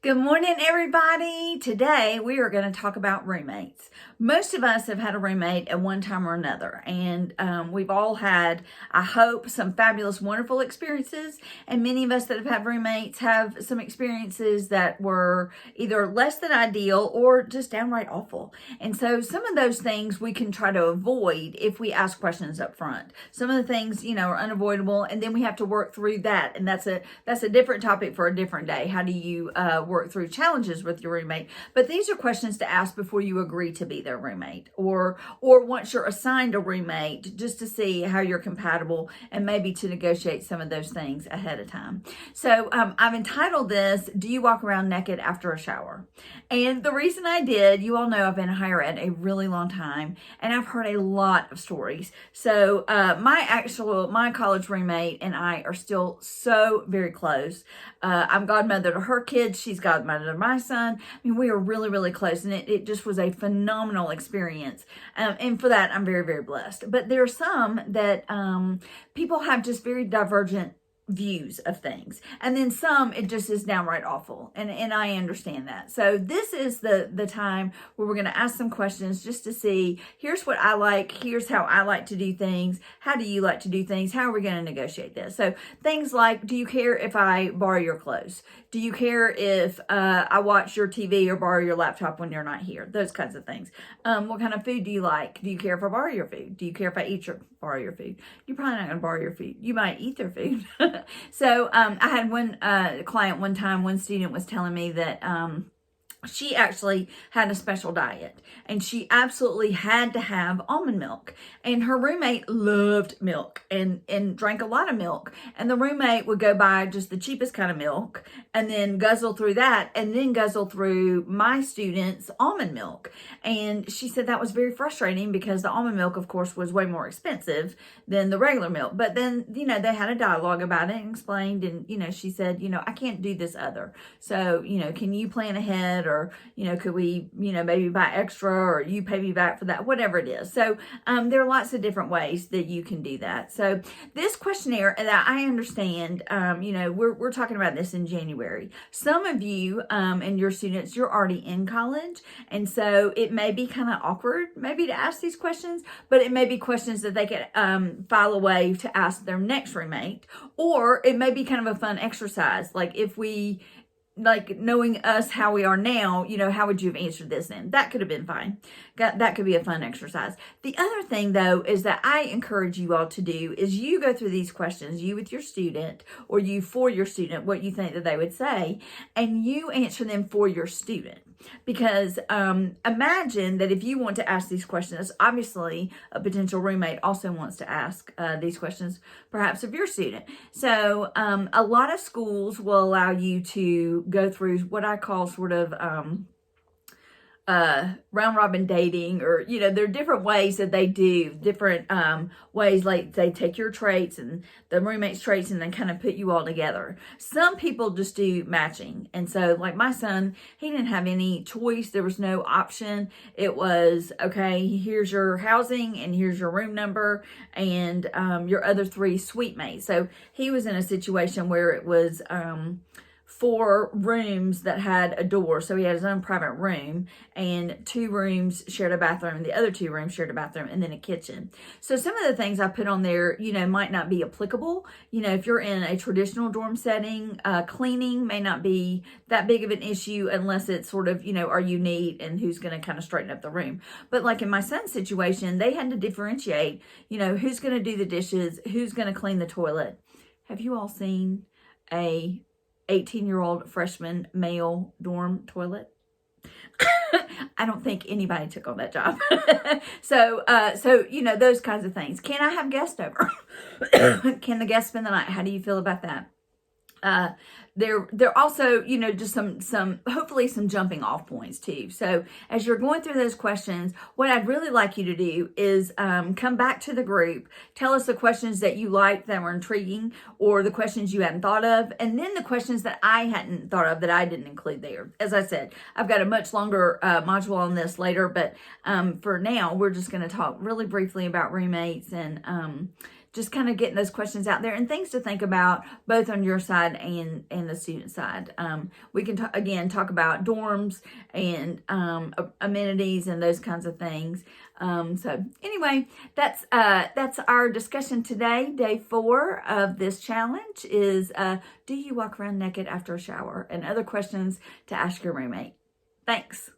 Good morning, everybody. Today we are going to talk about roommates. Most of us have had a roommate at one time or another, and we've all had, I hope, some fabulous, wonderful experiences. And many of us that have had roommates have some experiences that were either less than ideal or just downright awful. And so some of those things we can try to avoid if we ask questions up front. Some of the things, are unavoidable, and then we have to work through that. And that's a different topic for a different day. How do you work through challenges with your roommate? But these are questions to ask before you agree to be their roommate, or once you're assigned a roommate, just to see how you're compatible and maybe to negotiate some of those things ahead of time. So I've entitled this, "Do You Walk Around Naked After a Shower?" And the reason I did, you all know I've been in higher ed a really long time, and I've heard a lot of stories. So my college roommate and I are still so very close. I'm godmother to her kids. She's godmother to my son. I mean, we are really, really close, and it just was a phenomenal experience. And for that, I'm very, very blessed. But there are some that people have just very divergent views of things, and then some it just is downright awful, and I understand that. So this is the time where we're going to ask some questions just to see, here's what I like, here's how I like to do things, how do you like to do things, how are we going to negotiate this? So things like, do you care if I borrow your clothes? Do you care if I watch your TV or borrow your laptop when you're not here? Those kinds of things. What kind of food do you like? Do you care if I borrow your food? Do you care if I borrow your food? You're probably not going to borrow your food. You might eat their food. So I had one client one time, one student was telling me that she actually had a special diet, and she absolutely had to have almond milk, and her roommate loved milk and drank a lot of milk, and the roommate would go buy just the cheapest kind of milk and then guzzle through that, and then guzzle through my student's almond milk. And she said that was very frustrating because the almond milk, of course, was way more expensive than the regular milk. But then, they had a dialogue about it and explained, and, she said, I can't do this other. So, can you plan ahead, or, could we, maybe buy extra, or you pay me back for that, whatever it is. So there are lots of different ways that you can do that. So this questionnaire that I understand, we're talking about this in January. Some of you and your students, you're already in college. And so it may be kind of awkward maybe to ask these questions, but it may be questions that they could file away to ask their next roommate. Or it may be kind of a fun exercise. Like knowing us how we are now, how would you have answered this then? That could have been fine. That could be a fun exercise. The other thing, though, is that I encourage you all to do is you go through these questions, you with your student, or you for your student, what you think that they would say, and you answer them for your student. Because imagine that if you want to ask these questions, obviously a potential roommate also wants to ask these questions, perhaps of your student. So a lot of schools will allow you to go through what I call sort of round robin dating, or there are different ways that they do different ways, like they take your traits and the roommate's traits and then kind of put you all together. Some people just do matching, and so like my son, he didn't have any choice. There was no option. It was, okay, here's your housing and here's your room number and your other three suite mates. So he was in a situation where it was 4 rooms that had a door. So he had his own private room, and 2 rooms shared a bathroom, and the other 2 rooms shared a bathroom, and then a kitchen. So some of the things I put on there, might not be applicable. If you're in a traditional dorm setting, cleaning may not be that big of an issue unless it's sort of, are you neat and who's going to kind of straighten up the room. But like in my son's situation, they had to differentiate, who's going to do the dishes, who's going to clean the toilet. Have you all seen a 18-year-old freshman male dorm toilet? I don't think anybody took on that job. So those kinds of things. Can I have guests over? Can the guests spend the night? How do you feel about that? There also, just some hopefully some jumping off points too. So as you're going through those questions, what I'd really like you to do is come back to the group, tell us the questions that you liked that were intriguing, or the questions you hadn't thought of, and then the questions that I hadn't thought of that I didn't include there. As I said, I've got a much longer module on this later, but for now, we're just going to talk really briefly about roommates and just kind of getting those questions out there and things to think about both on your side and the student side. We can again talk about dorms and amenities and those kinds of things. So anyway, that's our discussion today. Day 4 of this challenge is do you walk around naked after a shower, and other questions to ask your roommate. Thanks.